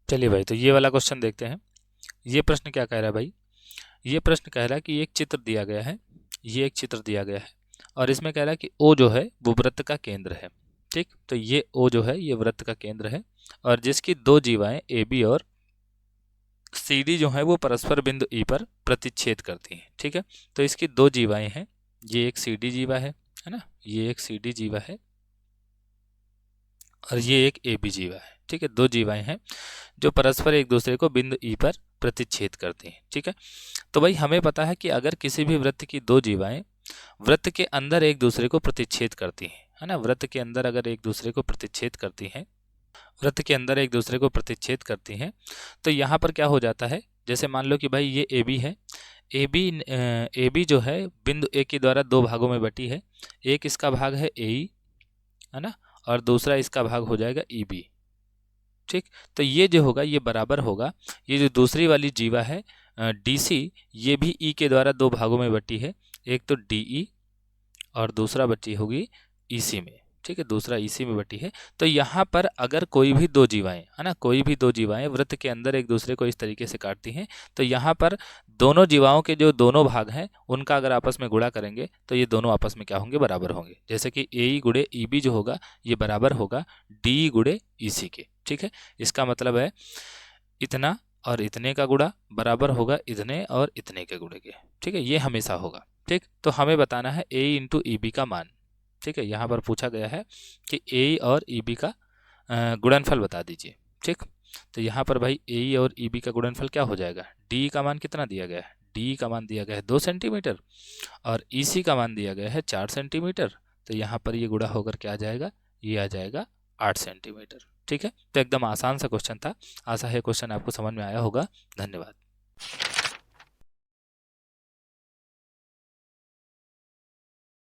चलिए भाई, तो ये वाला क्वेश्चन देखते हैं। ये प्रश्न क्या कह रहा है भाई? ये प्रश्न कह रहा है कि एक चित्र दिया गया है, ये एक चित्र दिया गया है और इसमें कह रहा है कि ओ जो है वो वृत्त का केंद्र है। ठीक, तो ये ओ जो है ये वृत्त का केंद्र है और जिसकी दो जीवाएं ए बी और सी डी जो है वो परस्पर बिंदु ई पर प्रतिच्छेद करती हैं। ठीक है, तो इसकी दो जीवाएं हैं, ये एक सी डी जीवा है ना, ये एक सी डी जीवा है और ये एक ए बी जीवा है। ठीक है, दो जीवाएं हैं जो परस्पर एक दूसरे को बिंदु ई पर प्रतिच्छेद करती हैं। ठीक है, तो भाई हमें पता है कि अगर किसी भी वृत्त की दो जीवाएं वृत्त के अंदर एक दूसरे को प्रतिच्छेद करती हैं, है ना, वृत्त के अंदर अगर एक दूसरे को प्रतिच्छेद करती हैं, वृत्त के अंदर एक दूसरे को प्रतिच्छेद करती हैं, तो यहाँ पर क्या हो जाता है, जैसे मान लो कि भाई ये ए बी है, ए बी जो है बिंदु ए के द्वारा दो भागों में बटी है, एक इसका भाग है ए ई, है ना, और दूसरा इसका भाग हो जाएगा ई बी। ठीक, तो ये जो होगा ये बराबर होगा, ये जो दूसरी वाली जीवा है डी सी, ये भी ई के द्वारा दो भागों में बटी है, एक तो डी ई और दूसरा बची होगी ई सी में। ठीक है, दूसरा ई सी में बटी है। तो यहाँ पर अगर कोई भी दो जीवाएं, है ना, कोई भी दो जीवाएं वृत्त के अंदर एक दूसरे को इस तरीके से काटती हैं, तो यहाँ पर दोनों जीवाओं के जो दोनों भाग हैं उनका अगर आपस में गुणा करेंगे तो ये दोनों आपस में क्या होंगे, बराबर होंगे। जैसे कि ए ई गुणे ई बी जो होगा ये बराबर होगा डी ई गुणे ई सी के। ठीक है, इसका मतलब है इतना और इतने का गुणा बराबर होगा इतने और इतने के गुणे के। ठीक है, ये हमेशा होगा। ठीक, तो हमें बताना है ए इंटू ई बी का मान। ठीक है, यहाँ पर पूछा गया है कि ए और ई बी का गुणनफल बता दीजिए। ठीक, तो यहाँ पर भाई ए और ई बी का गुणनफल क्या हो जाएगा, डी का मान कितना दिया गया है, डी का मान दिया गया है 2 सेंटीमीटर और ई सी का मान दिया गया है 4 सेंटीमीटर। तो यहाँ पर ये गुणा होकर क्या आ जाएगा, ये आ जाएगा 8 सेंटीमीटर। ठीक है, तो एकदम आसान सा क्वेश्चन था। आशा है क्वेश्चन आपको समझ में आया होगा। धन्यवाद।